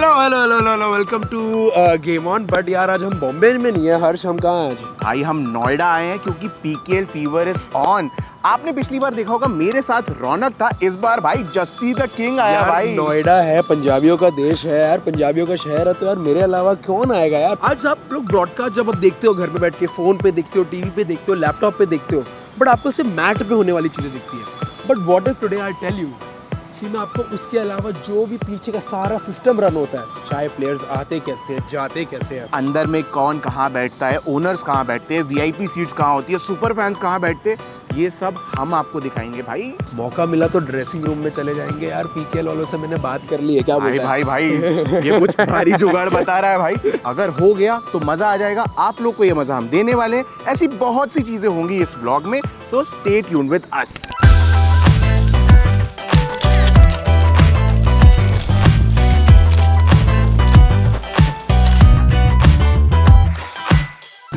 Hello hello hello hello welcome to game on. But यार आज हम बॉम्बे में नहीं है हर्ष, हम कहाँ हैं आज? भाई हम नोएडा आए हैं क्योंकि पीकेएल फीवर इज ऑन। आपने पिछली बार देखा होगा मेरे साथ रौनक था, इस बार भाई जस्सी द किंग आया यार भाई। नोएडा है, पंजाबियों का देश है यार, पंजाबियों का शहर है, तो यार मेरे अलावा कौन आएगा यार। आज आप लोग ब्रॉडकास्ट जब आप देखते हो घर पे बैठ के, फोन पे देखते हो, टीवी पे देखते हो, लैपटॉप पे देखते हो, बट आपको सिर्फ मैट पे होने वाली चीजें दिखती है। But what if today I tell you कि मैं आपको उसके अलावा जो भी पीछे का सारा सिस्टम रन होता है, चाहे प्लेयर्स आते कैसे हैं, जाते कैसे हैं, अंदर में कौन कहाँ बैठता है, ओनर्स कहाँ बैठते हैं, वीआईपी सीट्स कहाँ होती है, सुपर फैंस कहाँ बैठते हैं, ये सब हम आपको दिखाएंगे भाई। मौका मिला तो ड्रेसिंग रूम में चले जाएंगे यार। पीकेएल वालों से मैंने बात कर ली है, क्या भाई बोलता है? भाई भाई ये कुछ भारी जुगाड़ बता रहा है भाई। अगर हो गया तो मजा आ जाएगा, आप लोग को ये मजा हम देने वाले हैं। ऐसी बहुत सी चीजें होंगी इस व्लॉग में, so stay tuned with us.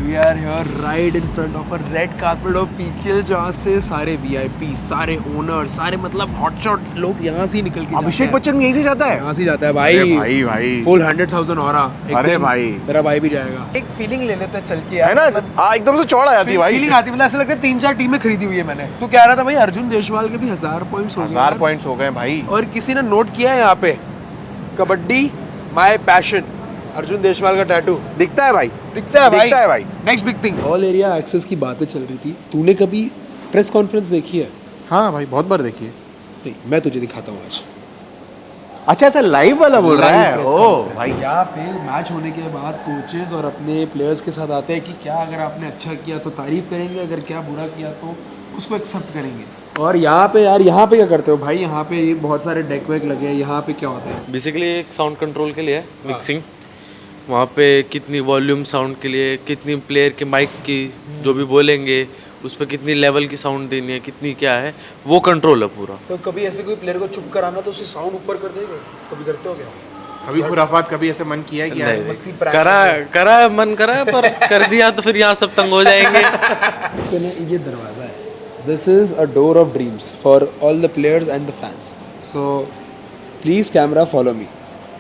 We are here right in front of a red carpet of PKL, जहाँ से सारे VIP, सारे ओनर, सारे मतलब हॉटशॉट लोग यहाँ से ही निकल के अभिषेक बच्चन भी यहीं से जाता है? यहाँ से जाता है भाई। अरे भाई भाई फुल 100,000 हो रहा। अरे भाई तेरा भाई भी जाएगा। एक फीलिंग ले लेते हैं चल के है ना, एकदम से चौड़ आ जाती है भाई। फीलिंग आती है, मतलब ऐसा लगता है 3-4 टीमें खरीदी हुई है मैंने। तू कह रहा था भाई अर्जुन देशवाल के भी 1000 पॉइंट्स हो गए। 1000 पॉइंट्स हो गए भाई। और किसी ने नोट किया है यहाँ पे, कबड्डी माय पैशन, अर्जुन देशवाल का टैटू दिखता है भाई, दिखता है भाई। Next big thing, all area access की बातें चल रही थी। तूने कभी प्रेस कॉन्फ्रेंस देखी है? हाँ भाई बहुत बार देखिए। नहीं, मैं तुझे दिखाता हूँ आज। अच्छा ऐसा लाइव वाला बोल रहा है? ओ भाई यहाँ पे मैच होने के बाद कोचेस और अपने प्लेयर्स के साथ आते हैं कि क्या अगर आपने अच्छा किया तो तारीफ करेंगे, अगर क्या बुरा किया तो उसको एक्सेप्ट करेंगे। और यहाँ पे यार, यहाँ पे क्या करते हो भाई? यहाँ पे ये बहुत सारे डेक वेक लगे हैं। यहाँ पे क्या होता है? बेसिकली एक साउंड कंट्रोल के लिए मिक्सिंग, वहाँ पे कितनी वॉल्यूम साउंड के लिए, कितनी प्लेयर के माइक की जो भी बोलेंगे उस पर कितनी लेवल की साउंड देनी है, कितनी क्या है, वो कंट्रोल है पूरा। तो कभी ऐसे कोई प्लेयर को चुप कराना तो उसे साउंड ऊपर कर देगा? कभी करते हो क्या? कभी खुराफात कभी ऐसे मन किया है कि यार मस्ती करा है, मन करा है, पर कर दिया तो फिर यहाँ सब तंग हो जाएंगे। ये दरवाजा है। This is a door of dreams for all the players and the fans. So please camera follow me.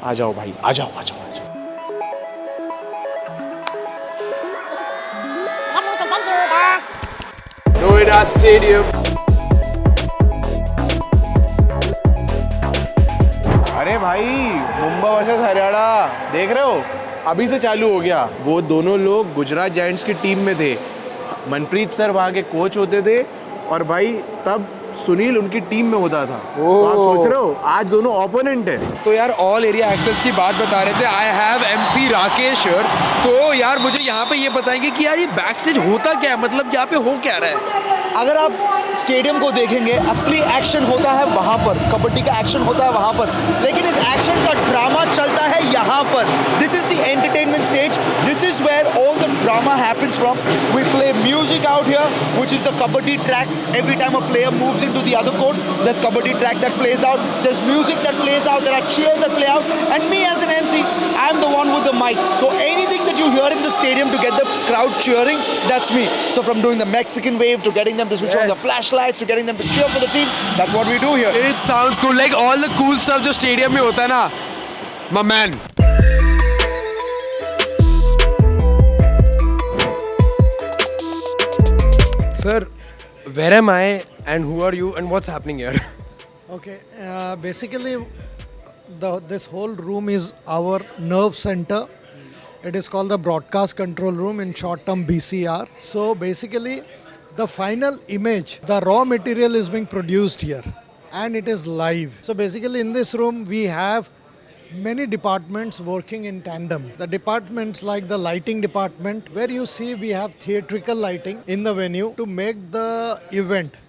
आ जाओ भाई, आ जाओ आ जाओ। नोएडा स्टेडियम। अरे भाई मुंबई वर्सेस हरियाणा देख रहे हो, अभी से चालू हो गया। वो दोनों लोग गुजरात जायंट्स की टीम में थे, मनप्रीत सर वहाँ के कोच होते थे, और भाई तब सुनील उनकी टीम में होता था। तो आप सोच रहे हो आज दोनों ओपोनेंट है। तो यार ऑल एरिया एक्सेस की बात बता रहे थे। I have MC Rakesh here. तो यार मुझे यहाँ पे ये बताएंगे कि यार ये बैक स्टेज होता क्या है, मतलब यहाँ पे हो क्या रहा है? अगर आप स्टेडियम को देखेंगे, असली एक्शन होता है वहाँ पर, कबड्डी का एक्शन होता है वहाँ पर, लेकिन इस एक्शन का ड्रामा चलता है यहाँ पर। This is the entertainment stage, this is where all the drama happens from. We play music out here which is the kabaddi track. Every time a player moves into the other court, there's kabaddi track that plays out, there's music that plays out, there are cheers that play out, and me as an MC, I'm the one with the mic. So anything that you hear in the stadium to get the crowd cheering, that's me. So from doing the Mexican wave to getting them to switch on the flashlights to getting them to cheer for the team, that's what we do here. It sounds cool, like all the cool stuff जो stadium में होता है ना, my man. Sir, where am I and who are you and what's happening here? Okay, basically this whole room is our nerve center. It is called the broadcast control room, in short term BCR. So basically the final image, the raw material is being produced here and it is live. So basically in this room we have many departments working in tandem. The departments like the lighting department, where you see we have theatrical lighting in the venue to make the event,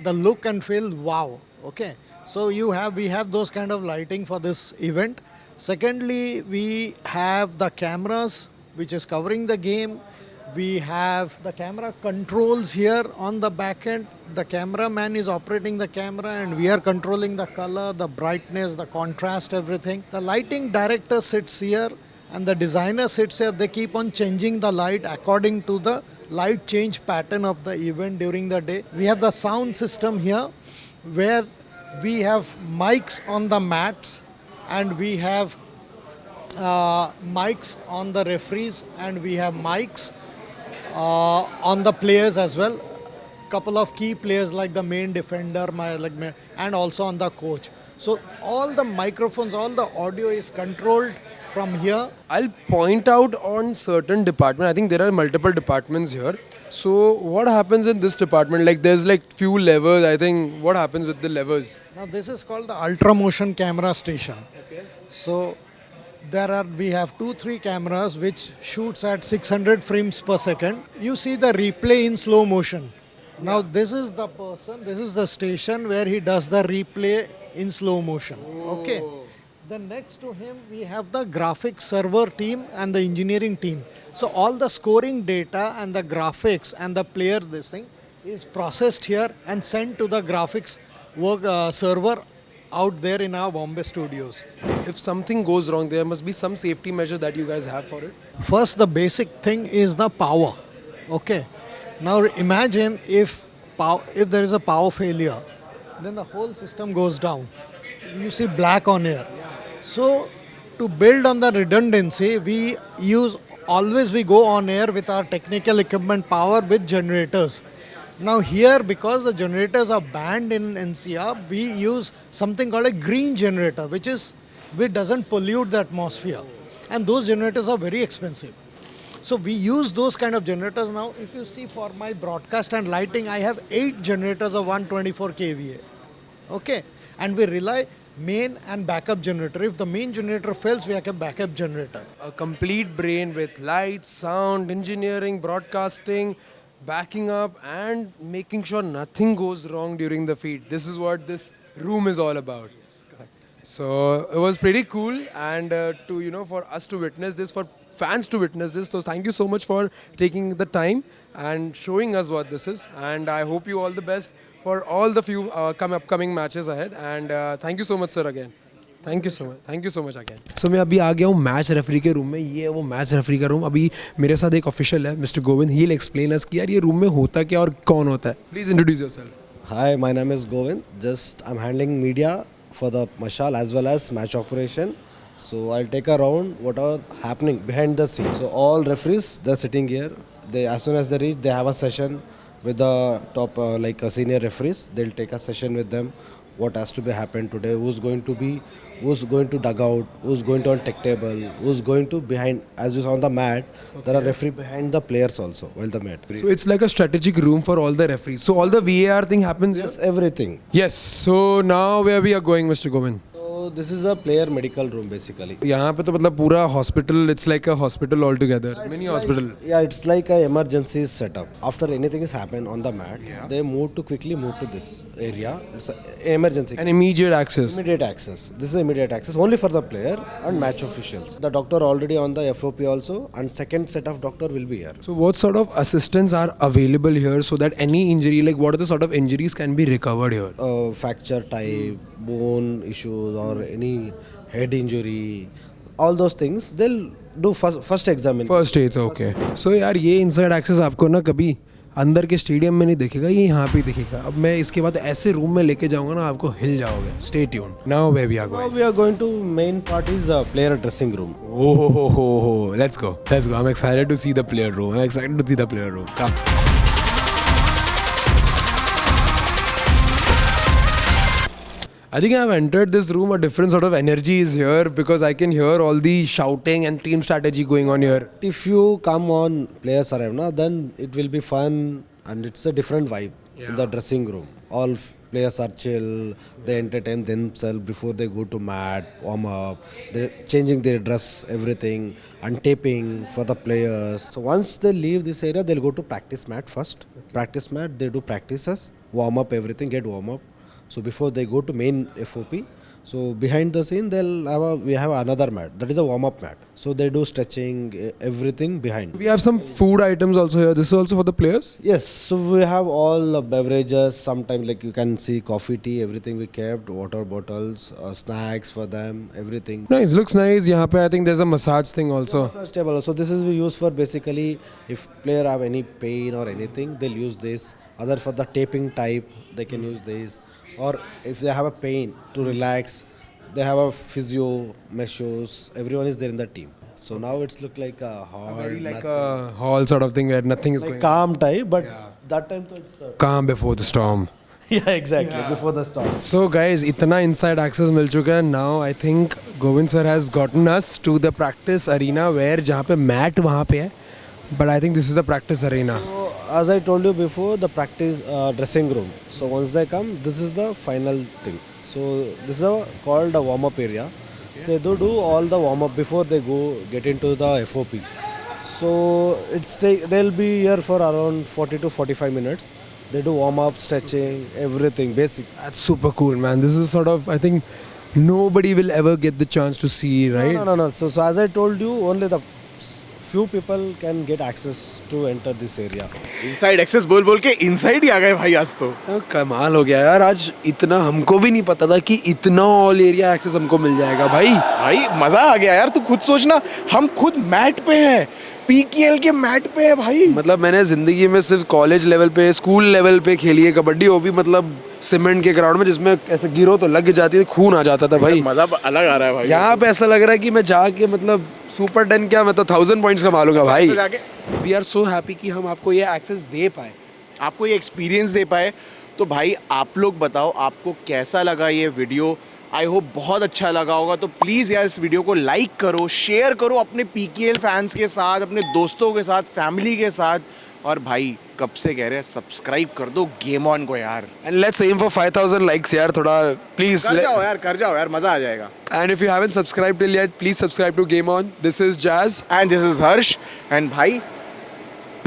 the look and feel wow. Okay, so we have those kind of lighting for this event. Secondly, we have the cameras which is covering the game. We have the camera controls here on the back end. The cameraman is operating the camera and we are controlling the color, the brightness, the contrast, everything. The lighting director sits here and the designer sits here. They keep on changing the light according to the light change pattern of the event during the day. We have the sound system here where we have mics on the mats and we have mics on the referees, and we have mics on the players as well. Couple of key players like the main defender, and also on the coach. So all the microphones, all the audio is controlled from here. I'll point out on certain department. I think there are multiple departments here. So what happens in this department? Like there's like few levers. I think what happens with the levers? Now this is called the ultra motion camera station. Okay. So we have 2-3 cameras which shoots at 600 frames per second. You see the replay in slow motion. Now this is the person, this is the station where he does the replay in slow motion. Okay. Then next to him we have the graphics server team and the engineering team. So all the scoring data and the graphics and the player this thing is processed here and sent to the graphics server out there in our Bombay studios. If something goes wrong, there must be some safety measure that you guys have for it. First, the basic thing is the power. Okay. Now imagine if there is a power failure, then the whole system goes down. You see black on air. So to build on the redundancy, we go on air with our technical equipment power with generators. Now here, because the generators are banned in NCR, we use something called a green generator, which doesn't pollute the atmosphere. And those generators are very expensive. So we use those kind of generators. Now if you see for my broadcast and lighting, I have 8 generators of 124 kVA. Okay. And we rely main and backup generator. If the main generator fails, we have a backup generator. A complete brain with lights, sound, engineering, broadcasting, backing up and making sure nothing goes wrong during the feed. This is what this room is all about. So it was pretty cool, and for us to witness this, for fans to witness this. So thank you so much for taking the time and showing us what this is. And I hope you all the best for all the few upcoming matches ahead. And thank you so much, sir, again. Thank you so much again. So मैं अभी आ गया हूँ match referee के room में. ये है वो match referee का रूम. अभी मेरे साथ एक ऑफिशियल है, mister Govind. He will explain us कि यार ये रूम में होता क्या और कौन होता है. Please introduce yourself. Hi, my name is Govind. I'm handling media for the Mashal as well as match operation. So I'll take a round what are happening behind the scene. So all referees, they're sitting here. As soon as they reach, they have a session with the top senior referees. They'll take a session with them. What has to be happened today? Who's going to dug out? Who's going to on tech table? Who's going to behind? As you saw on the mat, there are referee behind the players also while the mat. So it's like a strategic room for all the referees. So all the VAR thing happens here? Yes, everything. Yes. So now where we are going, Mr. Govind? So this is a player medical room basically. यहाँ पे तो मतलब पूरा hospital, it's like a hospital altogether, mini hospital. Yeah, it's like a emergency setup. After anything has happened on the mat, they quickly move to this area. It's an emergency. And immediate access. Immediate access. This is immediate access only for the player and match officials. The doctor already on the FOP also, and second set of doctor will be here. So what sort of assistants are available here so that any injury, like what are the sort of injuries can be recovered here? Fracture type, bone issues or any head injury, all those things they'll do first examine. First aids, okay. So यार ये inside access आपको ना कभी अंदर के stadium में नहीं दिखेगा, ये यहाँ पे दिखेगा. अब मैं इसके बाद ऐसे रूम में लेके जाऊंगा ना, आपको हिल जाओगे. Stay tuned. Now where we are going? Now we are going to main part is player dressing room. Oh, let's go. I'm excited to see the player room. Come. I think I've entered this room, a different sort of energy is here because I can hear all the shouting and team strategy going on here. If you come on Players Arena, then it will be fun and it's a different vibe in the dressing room. All players are chill, they entertain themselves before they go to mat, warm up, they're changing their dress, everything, and taping for the players. So once they leave this area, they'll go to practice mat first. Practice mat, they do practices, warm up everything, get warm up. So before they go to main FOP, so behind the scene we have another mat, that is a warm up mat. So they do stretching, everything behind. We have some food items also here. This is also for the players? Yes, so we have all beverages, sometimes like you can see coffee, tea, everything we kept, water bottles, snacks for them, everything. Nice, looks nice. Here I think there's a massage thing also. Massage table. So this is used for basically if player have any pain or anything, they'll use this. Other for the taping type, they can use this. Or if they have a pain to relax, they have a physio, meshos, everyone is there in the team. So now it's look like a hall, Very like a hall sort of thing where nothing is like going calm type, but that time तो it's calm before the storm. yeah, exactly, before the storm. So guys, इतना inside access मिल चुका है. Now I think Govind sir has gotten us to the practice arena where जहाँ पे mat वहाँ पे है. But I think this is the practice arena. So, as I told you before, the practice dressing room. So once they come, this is the final thing. So this is called a warm-up area. So they do all the warm-up before they go get into the FOP. So they'll be here for around 40 to 45 minutes. They do warm-up, stretching, everything, basic. That's super cool, man. This is sort of, I think, nobody will ever get the chance to see, right? No. So as I told you, only the few people can get access to enter this area. Inside access बोल बोल के inside he आ गए भाई आज तो. कमाल हो गया यार. आज इतना हमको भी नहीं पता था कि इतना ऑल एरिया एक्सेस हमको मिल जाएगा भाई. भाई मजा आ गया यार. तू खुद सोचना, हम खुद मैट पे हैं, पीकेएल के मैट पे है भाई. मतलब मैंने जिंदगी में सिर्फ कॉलेज लेवल पे, स्कूल लेवल पे खेली है कबड्डी, वो भी मतलब सीमेंट के ग्राउंड में जिसमें ऐसे गिरो तो लग जाती थी, खून आ जाता था भाई. मजा अलग आ रहा है भाई. यहाँ पे ऐसा लग रहा है कि मैं जाके मतलब सुपर 10 क्या, मैं तो 1000 पॉइंट्स कमा लूंगा भाई. वी आर सो हैप्पी कि हम आपको ये एक्सेस दे पाए, आपको ये एक्सपीरियंस दे पाए. तो भाई आप लोग बताओ आपको कैसा लगा ये वीडियो. आई होप बहुत अच्छा लगा होगा. तो प्लीज़ यार इस वीडियो को लाइक करो, शेयर करो अपने पीकेएल फैंस के साथ, अपने दोस्तों के साथ, फैमिली के साथ. और भाई कब से कह रहे हैं सब्सक्राइब कर दो गेम ऑन को यार. And let's aim for 5000 likes यार. थोड़ा प्लीज कर जाओ यार मजा आ जाएगा. And if you haven't subscribed till yet, please subscribe to game on. This is Jazz and this is Harsh. And भाई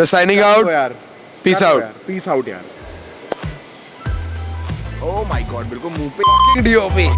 द साइनिंग आउट. यार पीस आउट. पीस आउट यार. ओह माय गॉड बिल्कुल मुंह पे डीओपी.